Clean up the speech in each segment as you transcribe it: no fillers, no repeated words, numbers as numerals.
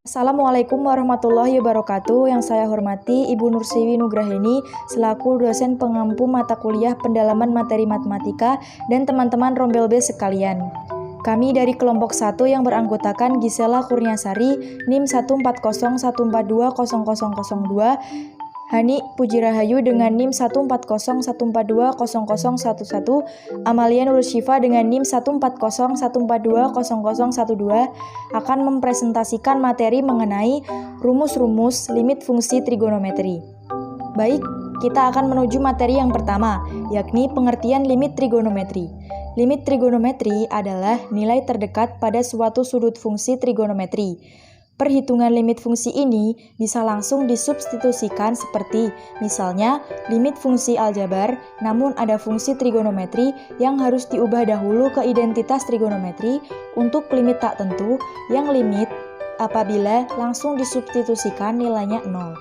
Assalamualaikum warahmatullahi wabarakatuh. Yang saya hormati Ibu Nursiwi Nugraheni selaku dosen pengampu mata kuliah pendalaman materi matematika dan teman-teman Rombel B sekalian. Kami dari kelompok 1 yang beranggotakan Gisela Kurniasari, NIM 14014200002, Hani Pujirahayu dengan NIM 14014200011, Amalia Nurul Syifa dengan NIM 14014200012 akan mempresentasikan materi mengenai rumus-rumus limit fungsi trigonometri. Baik, kita akan menuju materi yang pertama, yakni pengertian limit trigonometri. Limit trigonometri adalah nilai terdekat pada suatu sudut fungsi trigonometri. Perhitungan limit fungsi ini bisa langsung disubstitusikan seperti misalnya limit fungsi aljabar, namun ada fungsi trigonometri yang harus diubah dahulu ke identitas trigonometri untuk limit tak tentu yang limit apabila langsung disubstitusikan nilainya 0.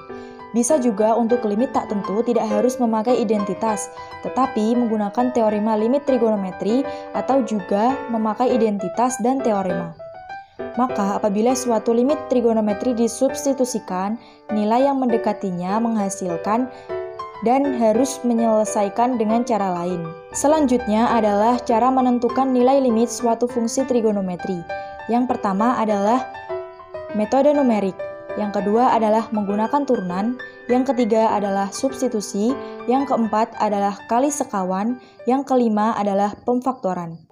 Bisa juga untuk limit tak tentu tidak harus memakai identitas, tetapi menggunakan teorema limit trigonometri atau juga memakai identitas dan teorema. Maka apabila suatu limit trigonometri disubstitusikan, nilai yang mendekatinya menghasilkan dan harus menyelesaikan dengan cara lain. Selanjutnya adalah cara menentukan nilai limit suatu fungsi trigonometri. Yang pertama adalah metode numerik. Yang kedua adalah menggunakan turunan. Yang ketiga adalah substitusi. Yang keempat adalah kali sekawan. Yang kelima adalah pemfaktoran.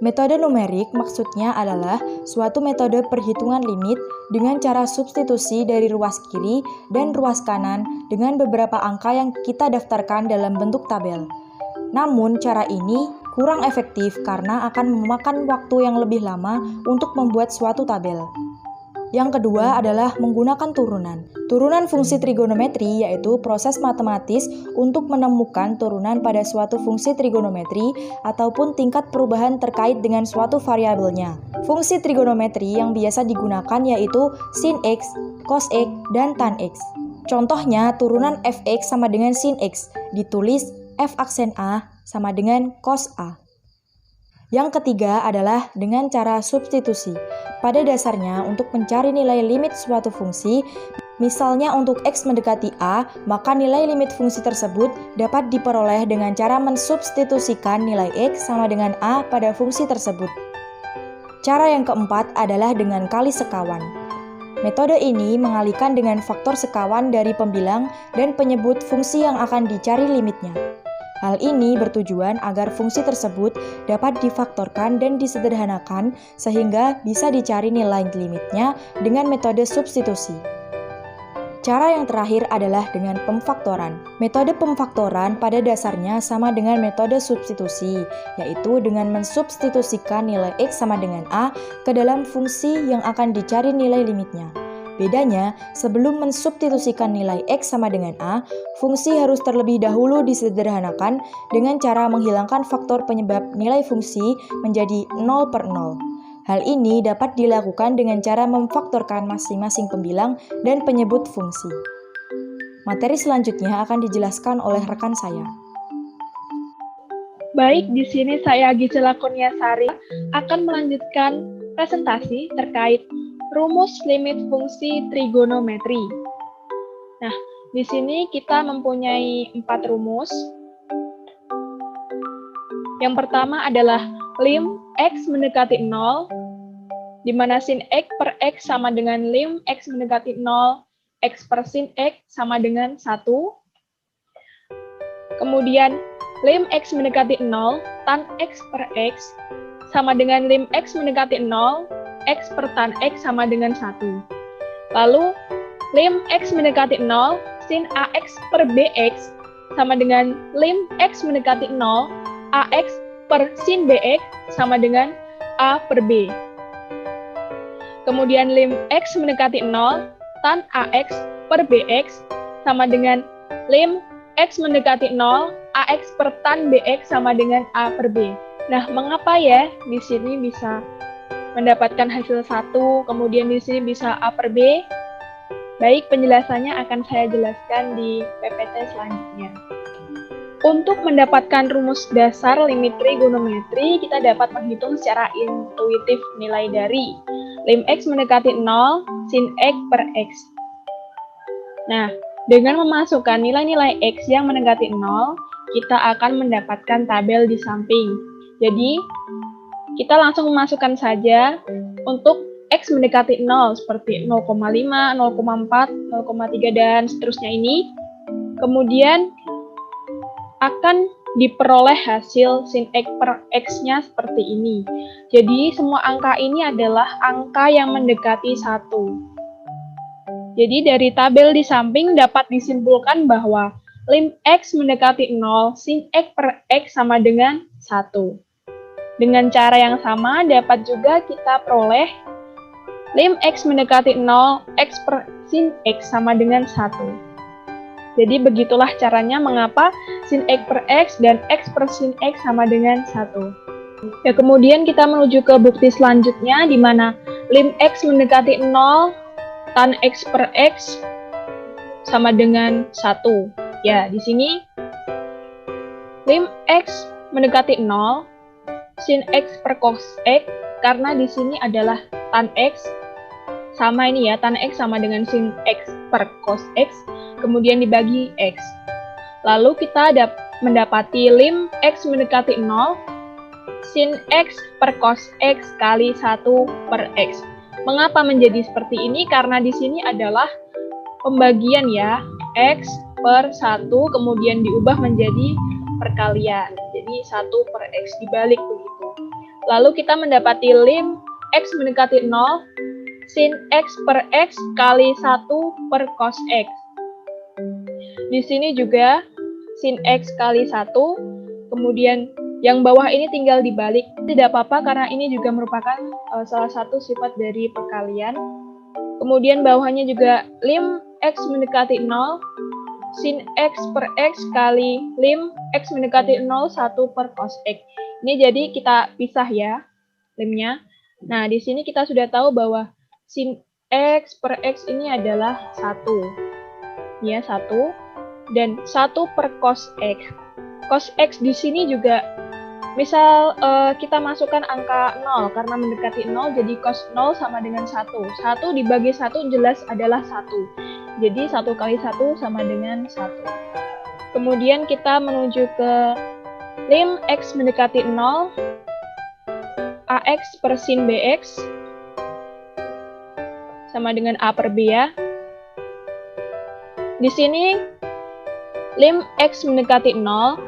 Metode numerik maksudnya adalah suatu metode perhitungan limit dengan cara substitusi dari ruas kiri dan ruas kanan dengan beberapa angka yang kita daftarkan dalam bentuk tabel. Namun cara ini kurang efektif karena akan memakan waktu yang lebih lama untuk membuat suatu tabel. Yang kedua adalah menggunakan turunan. Turunan fungsi trigonometri yaitu proses matematis untuk menemukan turunan pada suatu fungsi trigonometri ataupun tingkat perubahan terkait dengan suatu variabelnya. Fungsi trigonometri yang biasa digunakan yaitu sin X, cos X, dan tan X. Contohnya turunan fx sama dengan sin X, ditulis f aksen A sama dengan cos A. Yang ketiga adalah dengan cara substitusi. Pada dasarnya, untuk mencari nilai limit suatu fungsi, misalnya untuk X mendekati A, maka nilai limit fungsi tersebut dapat diperoleh dengan cara mensubstitusikan nilai X sama dengan A pada fungsi tersebut. Cara yang keempat adalah dengan kali sekawan. Metode ini mengalihkan dengan faktor sekawan dari pembilang dan penyebut fungsi yang akan dicari limitnya. Hal ini bertujuan agar fungsi tersebut dapat difaktorkan dan disederhanakan sehingga bisa dicari nilai limitnya dengan metode substitusi. Cara yang terakhir adalah dengan pemfaktoran. Metode pemfaktoran pada dasarnya sama dengan metode substitusi, yaitu dengan mensubstitusikan nilai X sama dengan A ke dalam fungsi yang akan dicari nilai limitnya. Bedanya, sebelum mensubstitusikan nilai X sama dengan A, fungsi harus terlebih dahulu disederhanakan dengan cara menghilangkan faktor penyebab nilai fungsi menjadi 0/0. Hal ini dapat dilakukan dengan cara memfaktorkan masing-masing pembilang dan penyebut fungsi. Materi selanjutnya akan dijelaskan oleh rekan saya. Baik, di sini saya Gisela Kurniasari akan melanjutkan presentasi terkait rumus limit fungsi trigonometri. Nah, di sini kita mempunyai 4 rumus. Yang pertama adalah lim X mendekati 0, di mana sin X per X sama dengan lim X mendekati 0, X per sin X sama dengan 1. Kemudian, lim X mendekati 0, tan X per X sama dengan lim X mendekati 0, X per tan X sama dengan 1. Lalu, lim X mendekati 0, sin AX per BX sama dengan lim X mendekati 0, AX per sin BX sama dengan A per B. Kemudian lim X mendekati 0, tan AX per BX sama dengan lim X mendekati 0, AX per tan BX sama dengan A per B. Nah, mengapa ya di sini bisa mendapatkan hasil 1, kemudian di sini bisa A per B? Baik, penjelasannya akan saya jelaskan di PPT selanjutnya. Untuk mendapatkan rumus dasar limit trigonometri, kita dapat menghitung secara intuitif nilai dari. lim X mendekati 0, sin X per X. Nah, dengan memasukkan nilai-nilai X yang mendekati 0, kita akan mendapatkan tabel di samping. Jadi, kita langsung memasukkan saja untuk X mendekati 0, seperti 0,5, 0,4, 0,3, dan seterusnya ini. Kemudian, akan diperoleh hasil sin X per X-nya seperti ini. Jadi, semua angka ini adalah angka yang mendekati 1. Jadi, dari tabel di samping dapat disimpulkan bahwa lim X mendekati 0, sin X per X sama dengan 1. Dengan cara yang sama, dapat juga kita peroleh lim X mendekati 0, X per sin X sama dengan 1. Jadi begitulah caranya mengapa sin X per X dan X per sin X sama dengan 1. Ya, kemudian kita menuju ke bukti selanjutnya di mana lim X mendekati 0, tan X per X sama dengan 1. Ya, di sini lim X mendekati 0, sin X per cos X, karena di sini adalah tan X sama ini ya, tan X sama dengan sin X per cos X, kemudian dibagi X. Lalu kita mendapati lim X mendekati 0, sin X per cos X kali 1 per X. Mengapa menjadi seperti ini? Karena di sini adalah pembagian ya, X per 1 kemudian diubah menjadi perkalian. Jadi 1 per X dibalik begitu. Lalu kita mendapati lim X mendekati 0, sin X per X kali 1 per cos X. Di sini juga sin X kali 1, kemudian yang bawah ini tinggal dibalik. Tidak apa-apa karena ini juga merupakan salah satu sifat dari perkalian. Kemudian bawahnya juga lim X mendekati 0, sin X per X kali lim X mendekati 0, 1 per cos X. Ini jadi kita pisah ya limnya. Nah, di sini kita sudah tahu bahwa sin X per X ini adalah 1. Ya, 1. Dan 1 per cos X. Cos X di sini juga, misal kita masukkan angka 0, karena mendekati 0, jadi cos 0 sama dengan 1. 1 dibagi 1 jelas adalah 1. Jadi 1 kali 1 sama dengan 1. Kemudian kita menuju ke lim X mendekati 0, AX per sin BX sama dengan A per B ya. Di sini lim X mendekati 0,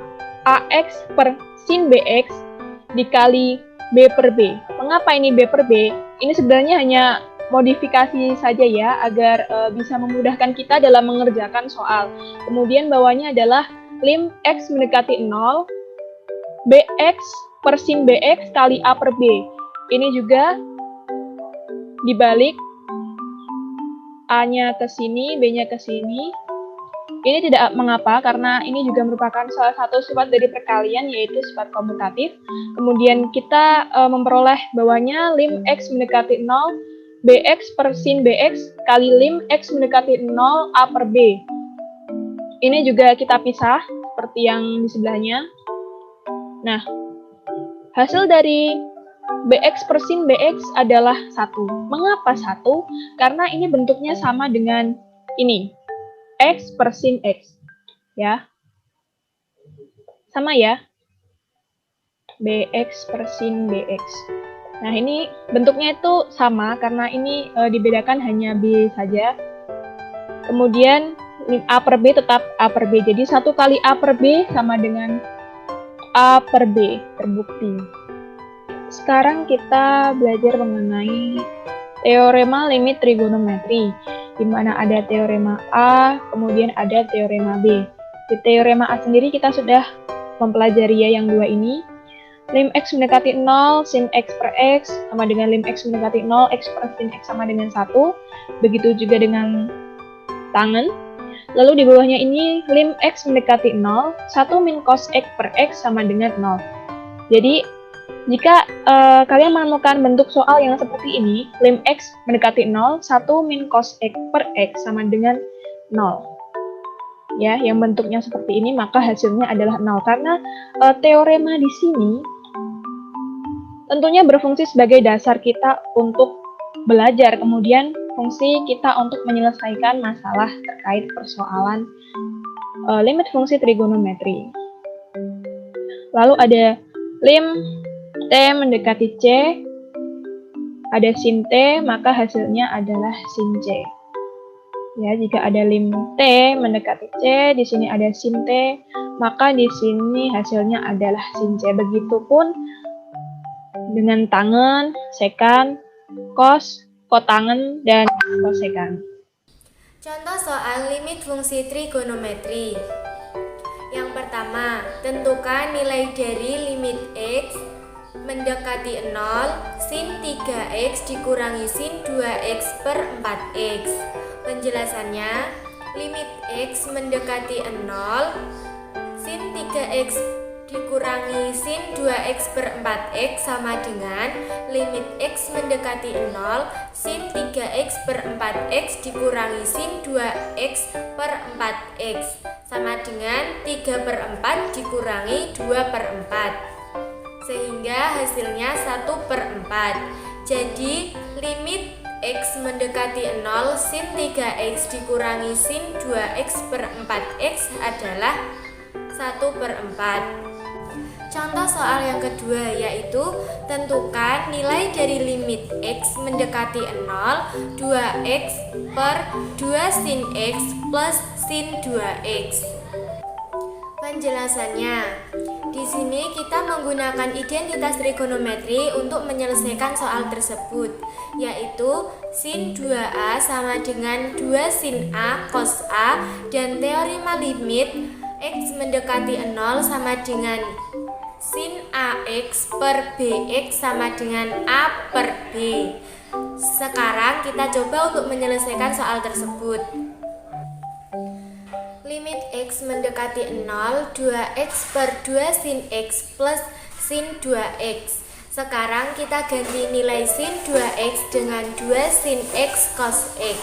AX per sin BX dikali B per B. Mengapa ini B per B? Ini sebenarnya hanya modifikasi saja ya, agar bisa memudahkan kita dalam mengerjakan soal. Kemudian bawahnya adalah lim X mendekati 0, BX per sin BX kali A per B. Ini juga dibalik, A-nya ke sini, B-nya ke sini. Ini tidak mengapa, karena ini juga merupakan salah satu sifat dari perkalian, yaitu sifat komutatif. Kemudian kita memperoleh bawahnya lim X mendekati 0, BX per sin BX kali lim X mendekati 0, A per B. Ini juga kita pisah, seperti yang di sebelahnya. Nah, hasil dari BX per sin BX adalah 1. Mengapa 1? Karena ini bentuknya sama dengan ini. X per sin X. Ya. Sama ya. BX per sin BX. Nah, ini bentuknya itu sama karena ini dibedakan hanya B saja. Kemudian A per B tetap A per B. Jadi 1 kali A per B sama dengan A per B. Terbukti. Sekarang kita belajar mengenai teorema limit trigonometri, di mana ada teorema A, kemudian ada teorema B. Di teorema A sendiri kita sudah mempelajari ya yang dua ini. Lim X mendekati 0, sin X per X sama dengan lim X mendekati 0, X per sin X sama dengan 1. Begitu juga dengan tangen. Lalu di bawahnya ini lim X mendekati 0, 1 min cos X per X sama dengan 0. Jadi jika kalian menemukan bentuk soal yang seperti ini, lim X mendekati 0, 1 min cos X per X sama dengan 0. Ya, yang bentuknya seperti ini, maka hasilnya adalah 0. Karena teorema di sini tentunya berfungsi sebagai dasar kita untuk belajar kemudian fungsi kita untuk menyelesaikan masalah terkait persoalan limit fungsi trigonometri. Lalu ada lim T mendekati C, ada sin T, maka hasilnya adalah sin C. Ya, jika ada lim T mendekati C, di sini ada sin T, maka di sini hasilnya adalah sin C. Begitupun dengan tangen, sekan, cos, kotangen, dan kosekan. Contoh soal limit fungsi trigonometri. Yang pertama, tentukan nilai dari limit X mendekati 0, sin 3X dikurangi sin 2X per 4X. Penjelasannya, limit X mendekati 0, sin 3X dikurangi sin 2X per 4X sama dengan limit X mendekati 0, sin 3X per 4X dikurangi sin 2X per 4X sama dengan 3 per 4 dikurangi 2 per 4, sehingga hasilnya 1 per 4. Jadi limit X mendekati 0, sin 3X dikurangi sin 2X per 4X adalah 1 per 4. Contoh soal yang kedua yaitu tentukan nilai dari limit X mendekati 0, 2X per 2 sin X plus sin 2X. Penjelasannya, di sini kita menggunakan identitas trigonometri untuk menyelesaikan soal tersebut, yaitu sin 2A sama dengan 2 sin A cos A, dan teorema limit X mendekati 0 sama dengan sin AX per BX sama dengan A per B. Sekarang kita coba untuk menyelesaikan soal tersebut. Limit X mendekati 0, 2X per 2 sin X plus sin 2X. Sekarang kita ganti nilai sin 2X dengan 2 sin X cos X,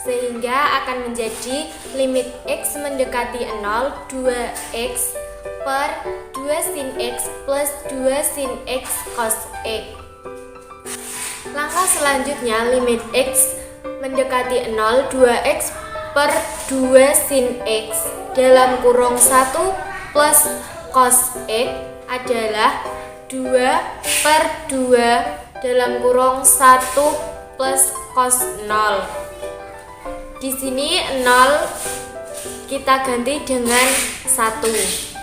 sehingga akan menjadi limit X mendekati 0, 2X per 2 sin X plus 2 sin X cos X. Langkah selanjutnya, limit X mendekati 0, 2X per 2 sin X dalam kurung 1 plus cos X adalah 2 per 2 dalam kurung 1 plus cos 0. Di sini 0 kita ganti dengan 1.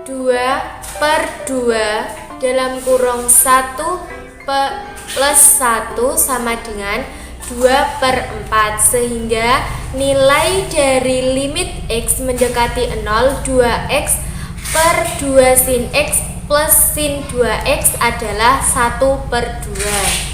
2 per 2 dalam kurung 1 plus 1 sama dengan 2 per 4, sehingga nilai dari limit X mendekati 0, 2X per 2 sin X plus sin 2X adalah 1 per 2.